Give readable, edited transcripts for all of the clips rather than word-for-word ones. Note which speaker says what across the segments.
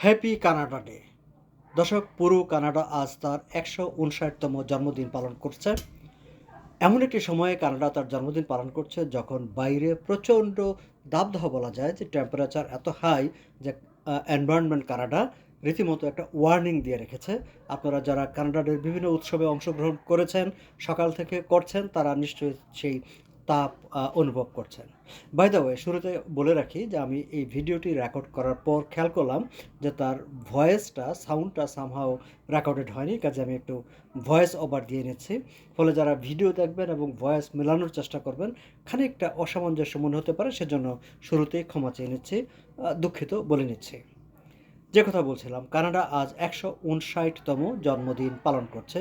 Speaker 1: Happy Canada day. দর্শক, পুরো Canada আজ তার 159তম জন্মদিন পালন করছে। এমন একটি সময়ে কানাডা তার জন্মদিন পালন করছে যখন বাইরে প্রচণ্ড দাবদাহ, বলা যায় যে টেম্পারেচার এত হাই যে এনভায়রনমেন্ট কানাডা রীতিমতো একটা ওয়ার্নিং দিয়ে রেখেছে। আপনারা যারা কানাডার বিভিন্ন উৎসবে অংশগ্রহণ করেছেন, সকাল থেকে করছেন, তারা নিশ্চয়ই সেই তাপ অনুভব করছেন। বাই দ্য ওয়ে, শুরুতে বলে রাখি যে আমি এই ভিডিওটি রেকর্ড করার পর খেয়াল করলাম যে তার সাউন্ডটা সামহাও রেকর্ডেড হয়নি, কাজে আমি একটু ভয়েস ওভার দিয়ে নিচ্ছি। ফলে যারা ভিডিও দেখবেন এবং ভয়েস মেলানোর চেষ্টা করবেন, খানিকটা অসামঞ্জস্য মনে হতে পারে, সেজন্য শুরুতেই ক্ষমা চেয়ে নিচ্ছি, দুঃখিত বলে নিচ্ছি। যে কথা বলছিলাম, কানাডা আজ 159তম জন্মদিন পালন করছে,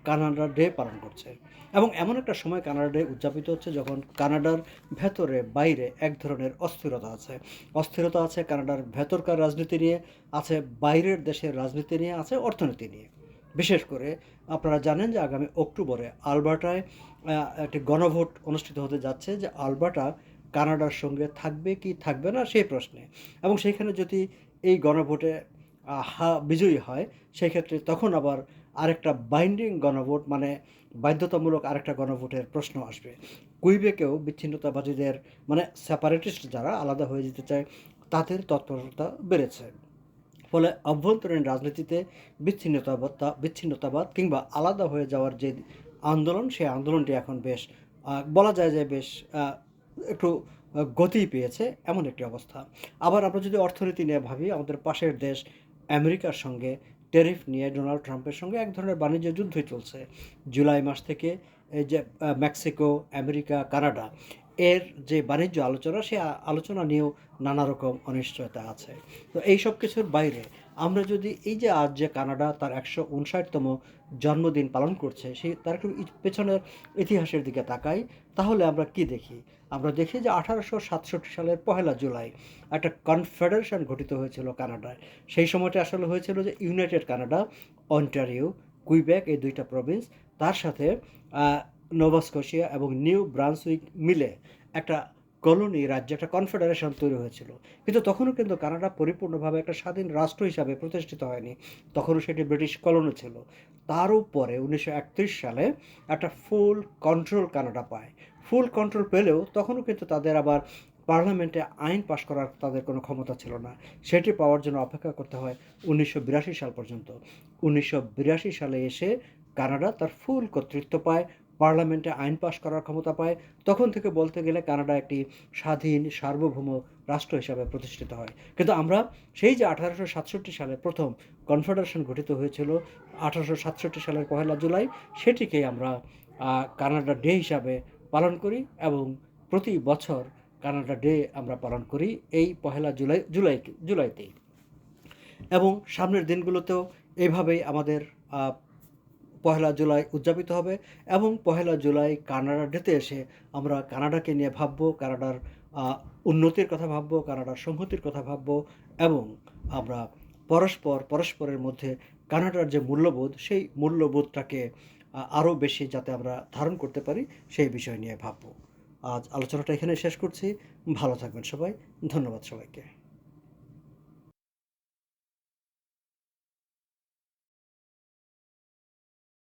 Speaker 1: কানাডা ডে পালন করছে। এবং এমন একটা সময় কানাডা ডে উদযাপিত হচ্ছে যখন কানাডার ভেতরে বাইরে এক ধরনের অস্থিরতা আছে। অস্থিরতা আছে কানাডার ভেতরকার রাজনীতি নিয়ে, আছে বাইরের দেশের রাজনীতি নিয়ে, আছে অর্থনীতি নিয়ে। বিশেষ করে আপনারা জানেন যে আগামী অক্টোবরে আলবার্টায় একটি গণভোট অনুষ্ঠিত হতে যাচ্ছে, যে আলবার্টা কানাডার সঙ্গে থাকবে কি থাকবে না সেই প্রশ্নে। এবং সেইখানে যদি এই গণভোটে বিজয়ী হয়, সেই ক্ষেত্রে তখন আবার আরেকটা বাইন্ডিং গণভোট, মানে বাধ্যতামূলক আরেকটা গণভোটের প্রশ্ন আসবে। কুইবেকেও বিচ্ছিন্নতাবাদীদের, মানে সেপারেটিস্ট যারা আলাদা হয়ে যেতে চায়, তাদের তৎপরতা বেড়েছে। ফলে অভ্যন্তরীণ রাজনীতিতে বিচ্ছিন্নতাবাদ কিংবা আলাদা হয়ে যাওয়ার যে আন্দোলন, সেই আন্দোলনটি এখন বেশ বলা যায় যে বেশ একটু গতি পেয়েছে, এমন একটি অবস্থা। আবার আমরা যদি অর্থনীতি নিয়ে ভাবি, আমাদের পাশের দেশ আমেরিকার সঙ্গে ট্যারিফ নিয়ে ডোনাল্ড ট্রাম্পের সঙ্গে এক ধরনের বাণিজ্য যুদ্ধই চলছে। জুলাই মাস থেকে এই যে মেক্সিকো, আমেরিকা, কানাডা এর যে বাণিজ্য আলোচনা, সেই আলোচনা নিয়েও নানা রকম অনিশ্চয়তা আছে। তো এই সব কিছুর বাইরে আমরা যদি এই যে আজ যে কানাডা তার 159তম জন্মদিন পালন করছে, সেই তার একটু পেছনের ইতিহাসের দিকে তাকাই, তাহলে আমরা কি দেখি? আমরা দেখি যে 1867 সালের 1 জুলাই একটা কনফেডারেশন গঠিত হয়েছিল কানাডায়। সেই সময়টা আসলে হয়েছিল যে ইউনাইটেড কানাডা, অন্টারিও, কুইবেক, এই দুইটা প্রভিন্স, তার সাথে নোভা স্কোশিয়া এবং নিউ ব্রান্সউইক মিলে একটা কলোনি রাজ্য, একটা কনফেডারেশন তৈরি হয়েছিল। কিন্তু তখনও কিন্তু কানাডা পরিপূর্ণভাবে একটা স্বাধীন রাষ্ট্র হিসাবে প্রতিষ্ঠিত হয়নি, তখনও সেটি ব্রিটিশ কলোনি ছিল। তার উপরে 1931 সালে একটা ফুল কন্ট্রোল কানাডা পায়। ফুল কন্ট্রোল পেলেও তখনও কিন্তু তাদের আবার পার্লামেন্টে আইন পাশ করার তাদের কোনো ক্ষমতা ছিল না। সেটি পাওয়ার জন্য অপেক্ষা করতে হয় 1982 সাল পর্যন্ত। 1982 সালে এসে কানাডা তার ফুল কর্তৃত্ব পায়, পার্লামেন্টে আইন পাশ করার ক্ষমতা পায়। তখন থেকে বলতে গেলে কানাডা একটি স্বাধীন সার্বভৌম রাষ্ট্র হিসাবে প্রতিষ্ঠিত হয়। কিন্তু আমরা সেই যে 1867 সালে প্রথম কনফেডারেশন গঠিত হয়েছিল, 1867 সালের 1 জুলাই, সেটিকেই আমরা কানাডা ডে হিসাবে পালন করি এবং প্রতি বছর কানাডা ডে আমরা পালন করি এই 1 জুলাইতেই। এবং সামনের দিনগুলোতেও এভাবেই আমাদের 1 জুলাই উদযাপিত হবে। এবং 1 জুলাই কানাডা ডেতে এসে আমরা কানাডাকে নিয়ে ভাববো, কানাডার উন্নতির কথা ভাববো, কানাডার সংহতির কথা ভাববো, এবং আমরা পরস্পরের মধ্যে কানাডার যে মূল্যবোধ, সেই মূল্যবোধটাকে আরও বেশি যাতে আমরা ধারণ করতে পারি, সেই বিষয় নিয়ে ভাববো। আজ আলোচনাটা এখানে শেষ করছি। ভালো থাকবেন সবাই। ধন্যবাদ সবাইকে।